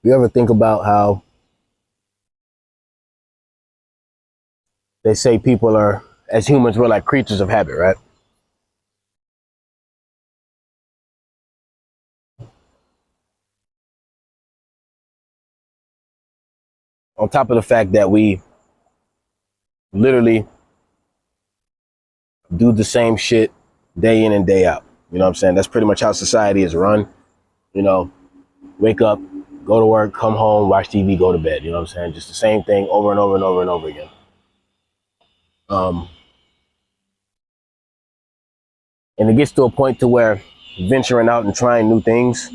You ever think about how they say people are, as humans, we're like creatures of habit, right? On top of the fact that we literally do the same shit day in and day out. You know what I'm saying? That's pretty much how society is run. You know, wake up, go to work, come home, watch TV, go to bed. You know what I'm saying? Just the same thing over and over and over and over again. And it gets to a point to where venturing out and trying new things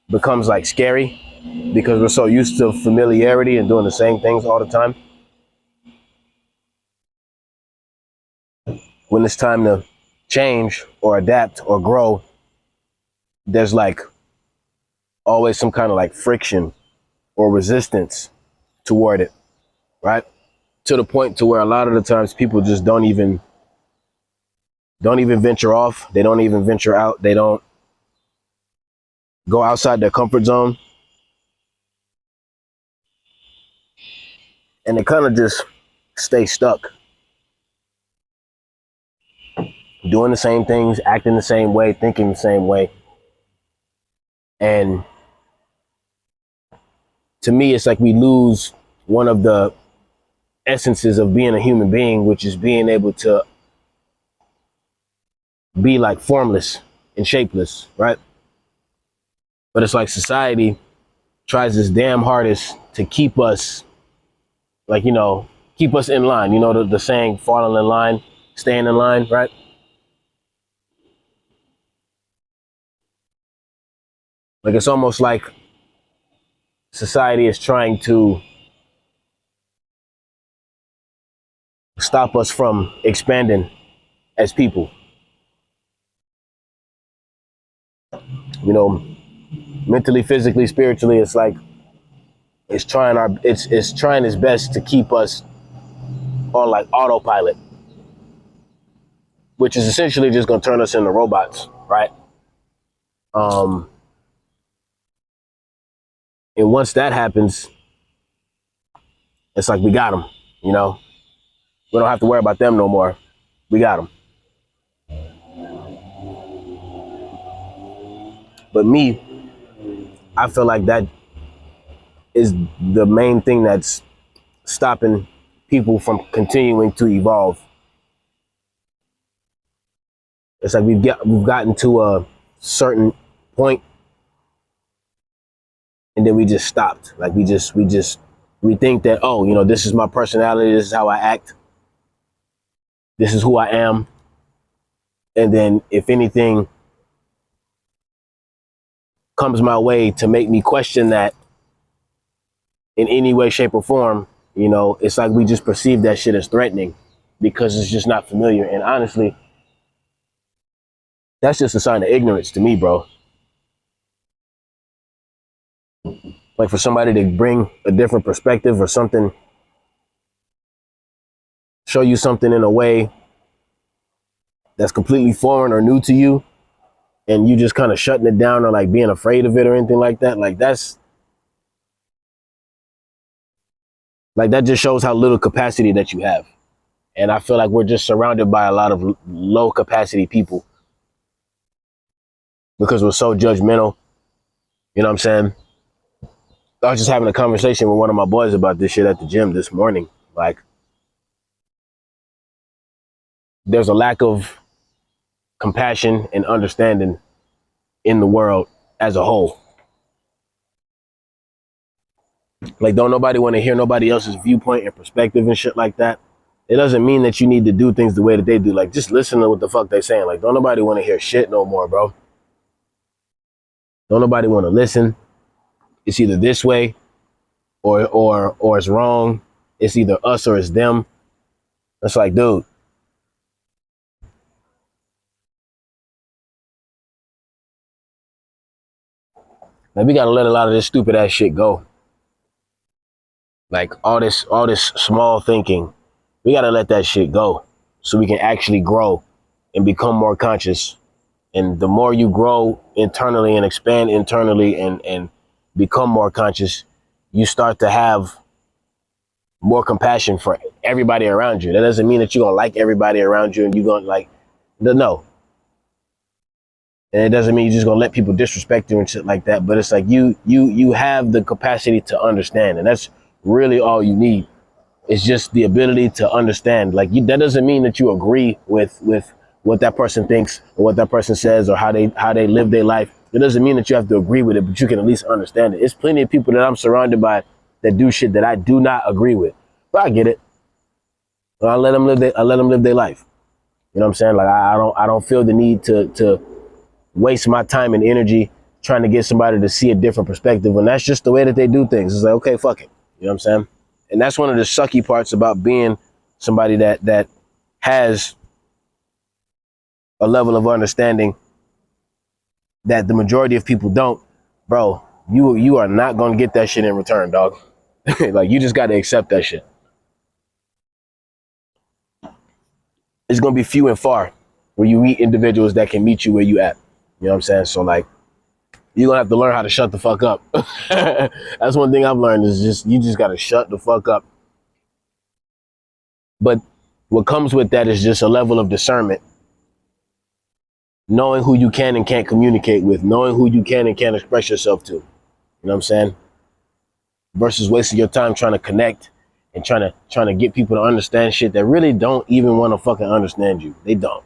becomes like scary because we're so used to familiarity and doing the same things all the time. When it's time to change or adapt or grow, there's like always some kind of like friction or resistance toward it, right? To the point to where a lot of the times people just don't even venture off. They don't even venture out. They don't go outside their comfort zone. And they kind of just stay stuck. Doing the same things, acting the same way, thinking the same way. And to me, it's like we lose one of the essences of being a human being, which is being able to be like formless and shapeless, right? But it's like society tries its damn hardest to keep us, like, you know, keep us in line. You know, the saying, falling in line, staying in line, right? Like, it's almost like society is trying to stop us from expanding as people. You know, mentally, physically, spiritually, it's like it's trying its best to keep us on like autopilot, which is essentially just gonna turn us into robots, right? And once that happens, it's like we got them, you know? We don't have to worry about them no more. We got them. But me, I feel like that is the main thing that's stopping people from continuing to evolve. It's like we've gotten to a certain point and then we just stopped. Like we think that, oh, you know, this is my personality, this is how I act, this is who I am. And then if anything comes my way to make me question that in any way, shape, or form, you know, it's like we just perceive that shit as threatening because it's just not familiar. And honestly, that's just a sign of ignorance to me, bro. Like for somebody to bring a different perspective or something, show you something in a way that's completely foreign or new to you, and you just kind of shutting it down or like being afraid of it or anything like that, like that just shows how little capacity that you have. And I feel like we're just surrounded by a lot of low capacity people because we're so judgmental. You know what I'm saying? I was just having a conversation with one of my boys about this shit at the gym this morning. Like, there's a lack of compassion and understanding in the world as a whole. Like, don't nobody want to hear nobody else's viewpoint and perspective and shit like that. It doesn't mean that you need to do things the way that they do. Like, just listen to what the fuck they saying. Like, don't nobody want to hear shit no more, bro. Don't nobody want to listen. It's either this way or it's wrong. It's either us or it's them. It's like, dude. Like, we gotta let a lot of this stupid ass shit go. Like all this small thinking. We gotta let that shit go so we can actually grow and become more conscious. And the more you grow internally and expand internally and become more conscious, you start to have more compassion for everybody around you. That doesn't mean that you're gonna like everybody around you and you're gonna like, no. And it doesn't mean you're just gonna let people disrespect you and shit like that. But it's like you have the capacity to understand, and that's really all you need. It's just the ability to understand. Like that doesn't mean that you agree with what that person thinks or what that person says or how they live their life. It doesn't mean that you have to agree with it, but you can at least understand it. It's plenty of people that I'm surrounded by that do shit that I do not agree with, but I get it. I let them live their life. You know what I'm saying? Like I don't feel the need to waste my time and energy trying to get somebody to see a different perspective when that's just the way that they do things. It's like, okay, fuck it. You know what I'm saying? And that's one of the sucky parts about being somebody that has a level of understanding that the majority of people don't. Bro, you are not gonna get that shit in return, dog. Like you just gotta accept that shit. It's gonna be few and far where you meet individuals that can meet you where you at. You know what I'm saying? So like, you're gonna have to learn how to shut the fuck up. That's one thing I've learned is you just gotta shut the fuck up. But what comes with that is just a level of discernment. Knowing who you can and can't communicate with, knowing who you can and can't express yourself to. You know what I'm saying? Versus wasting your time trying to connect and trying to get people to understand shit that really don't even want to fucking understand you. They don't.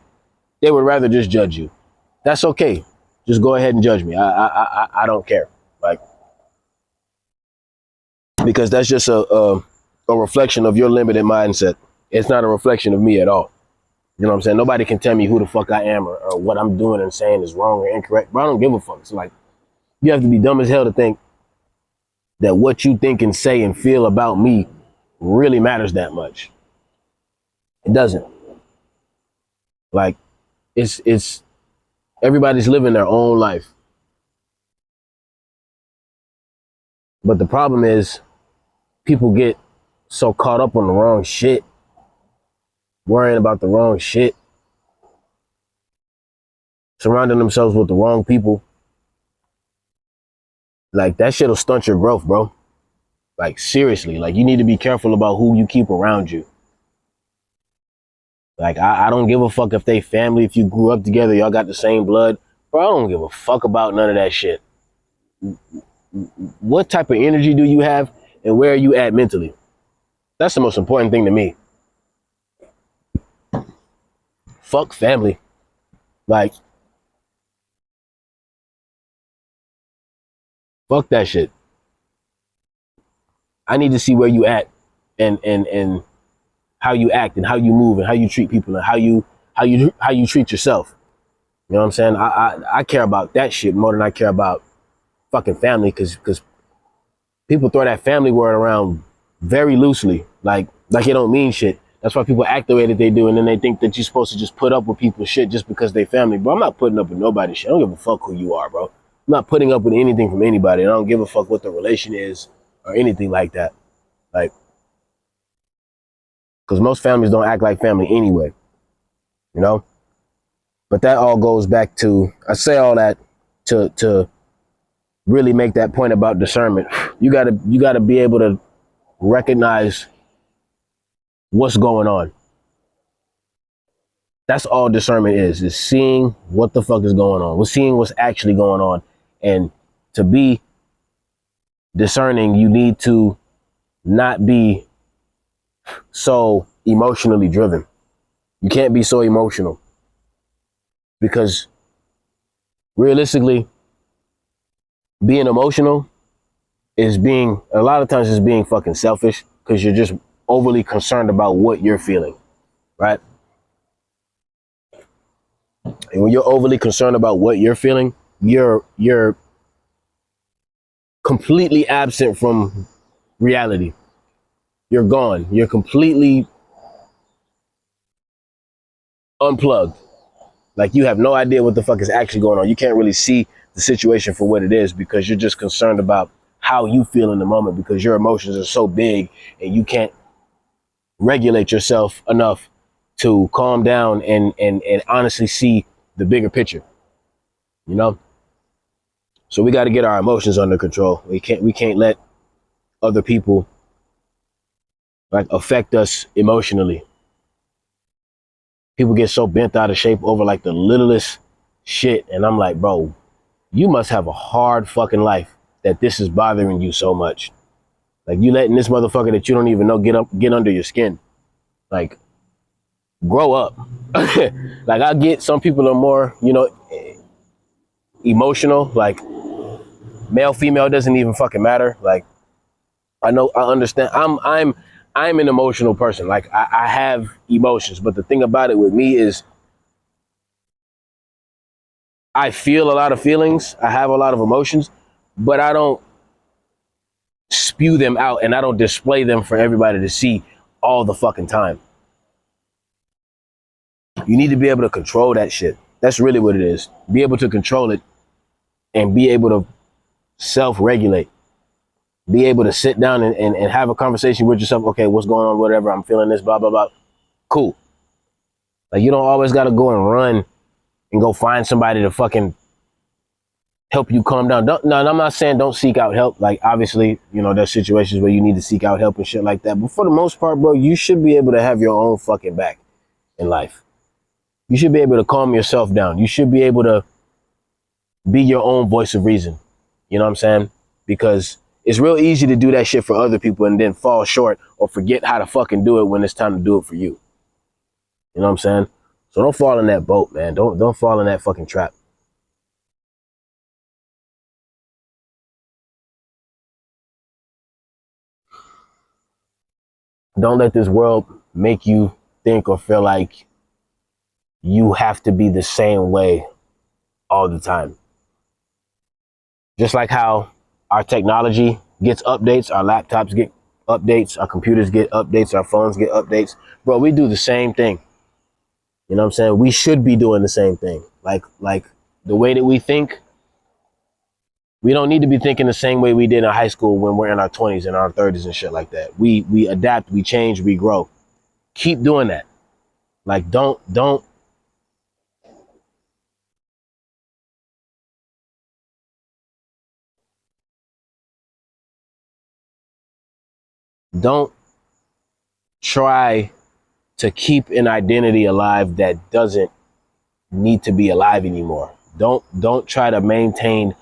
They would rather just judge you. That's okay. Just go ahead and judge me. I don't care. Like, because that's just a reflection of your limited mindset. It's not a reflection of me at all. You know what I'm saying? Nobody can tell me who the fuck I am or what I'm doing and saying is wrong or incorrect. But I don't give a fuck. So like, you have to be dumb as hell to think that what you think and say and feel about me really matters that much. It doesn't. Like, it's everybody's living their own life. But the problem is people get so caught up on the wrong shit, worrying about the wrong shit, surrounding themselves with the wrong people. Like, that shit'll stunt your growth, bro. Like, seriously, like, you need to be careful about who you keep around you. Like, I don't give a fuck if they family, if you grew up together, y'all got the same blood. Bro, I don't give a fuck about none of that shit. What type of energy do you have and where are you at mentally? That's the most important thing to me. Fuck family. Like, fuck that shit. I need to see where you at and how you act and how you move and how you treat people and how you treat yourself. You know what I'm saying? I care about that shit more than I care about fucking family, because people throw that family word around very loosely, like it don't mean shit. That's why people act the way that they do, and then they think that you're supposed to just put up with people's shit just because they family. Bro, I'm not putting up with nobody's shit. I don't give a fuck who you are, bro. I'm not putting up with anything from anybody. And I don't give a fuck what the relation is or anything like that. Like, because most families don't act like family anyway, you know? But that all goes back to, I say all that to really make that point about discernment. You gotta be able to recognize what's going on. That's all discernment is seeing what the fuck is going on. We're seeing what's actually going on. And to be discerning, you need to not be so emotionally driven. You can't be so emotional, because realistically, being emotional is being, a lot of times, is being fucking selfish, because you're just overly concerned about what you're feeling, right? And when you're overly concerned about what you're feeling, you're completely absent from reality. You're gone. You're completely unplugged. Like, you have no idea what the fuck is actually going on. You can't really see the situation for what it is, because you're just concerned about how you feel in the moment, because your emotions are so big and you can't regulate yourself enough to calm down and honestly see the bigger picture, you know? So we got to get our emotions under control. We can't let other people like affect us emotionally. People get so bent out of shape over like the littlest shit. And I'm like, bro, you must have a hard fucking life that this is bothering you so much. Like you letting this motherfucker that you don't even know get under your skin. Like, grow up. Like I get some people are more, emotional. Like male, female doesn't even fucking matter. Like I understand. I'm an emotional person. Like I have emotions, but the thing about it with me is I feel a lot of feelings. I have a lot of emotions, but I don't spew them out and I don't display them for everybody to see all the fucking time. You need to be able to control that shit. That's really what it is. Be able to control it and be able to self-regulate. Be able to sit down and have a conversation with yourself. Okay, what's going on? Whatever, I'm feeling this, blah, blah, blah. Cool. Like you don't always got to go and run and go find somebody to fucking help you calm down. No, I'm not saying don't seek out help. Like obviously, there's situations where you need to seek out help and shit like that. But for the most part, bro, you should be able to have your own fucking back in life. You should be able to calm yourself down. You should be able to be your own voice of reason. You know what I'm saying? Because it's real easy to do that shit for other people and then fall short or forget how to fucking do it when it's time to do it for you. You know what I'm saying? So don't fall in that boat, man. Don't fall in that fucking trap. Don't let this world make you think or feel like you have to be the same way all the time. Just like how our technology gets updates, our laptops get updates, our computers get updates, our phones get updates. Bro, we do the same thing. You know what I'm saying? We should be doing the same thing. Like the way that we think, we don't need to be thinking the same way we did in high school when we're in our 20s and our 30s and shit like that. We adapt, we change, we grow. Keep doing that. Like don't try to keep an identity alive that doesn't need to be alive anymore. Don't try to maintain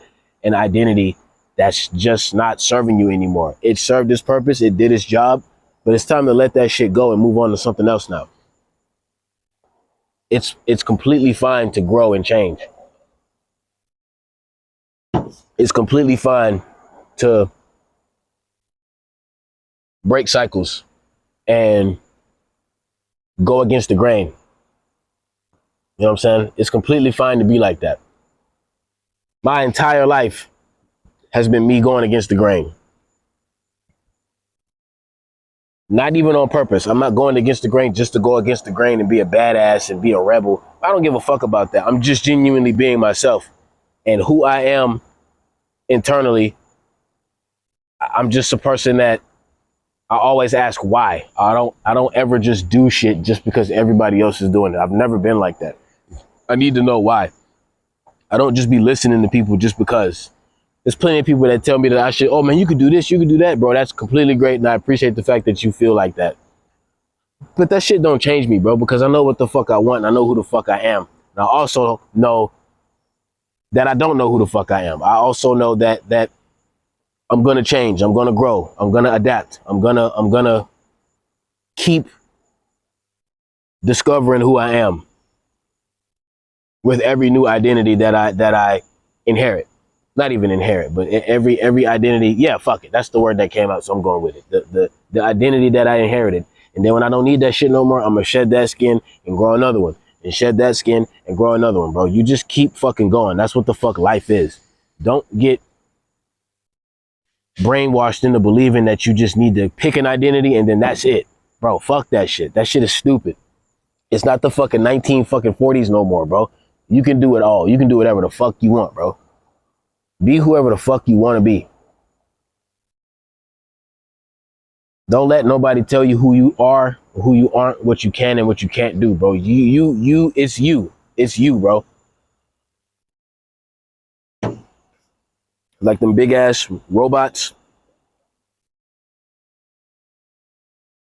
an identity that's just not serving you anymore. It served its purpose, it did its job, but it's time to let that shit go and move on to something else now. It's completely fine to grow and change. It's completely fine to break cycles and go against the grain. You know what I'm saying? It's completely fine to be like that. My entire life has been me going against the grain. Not even on purpose. I'm not going against the grain just to go against the grain and be a badass and be a rebel. I don't give a fuck about that. I'm just genuinely being myself. And who I am internally, I'm just a person that I always ask why. I don't ever just do shit just because everybody else is doing it. I've never been like that. I need to know why. I don't just be listening to people just because. There's plenty of people that tell me that I should, oh man, you could do this, you could do that, bro. That's completely great. And I appreciate the fact that you feel like that. But that shit don't change me, bro, because I know what the fuck I want and I know who the fuck I am. And I also know that I don't know who the fuck I am. I also know that I'm gonna change, I'm gonna grow, I'm gonna adapt, I'm gonna keep discovering who I am with every new identity that I inherit. Not even inherit, but every identity. Yeah, fuck it. That's the word that came out, so I'm going with it. The identity that I inherited. And then when I don't need that shit no more, I'm gonna shed that skin and grow another one. And shed that skin and grow another one, bro. You just keep fucking going. That's what the fuck life is. Don't get brainwashed into believing that you just need to pick an identity and then that's it. Bro, fuck that shit. That shit is stupid. It's not the fucking 1940s no more, bro. You can do it all. You can do whatever the fuck you want, bro. Be whoever the fuck you want to be. Don't let nobody tell you who you are, who you aren't, what you can and what you can't do, bro. It's you. It's you, bro. like them big ass robots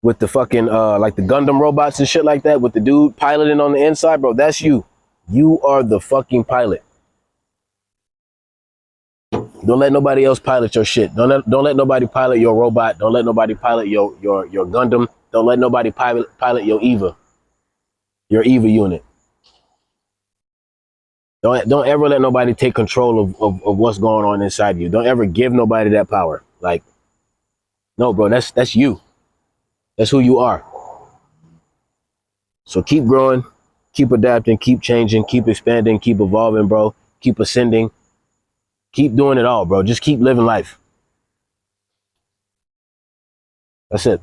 with the fucking like the Gundam robots and shit like that with the dude piloting on the inside, bro. That's you. You are the fucking pilot. Don't let nobody else pilot your shit. Don't let nobody pilot your robot. Don't let nobody pilot your Gundam. Don't let nobody pilot your Eva unit. Don't ever let nobody take control of what's going on inside you. Don't ever give nobody that power. Like, no, bro, that's you. That's who you are. So keep growing, keep adapting, keep changing, keep expanding, keep evolving, bro. Keep ascending. Keep doing it all, bro. Just keep living life. That's it.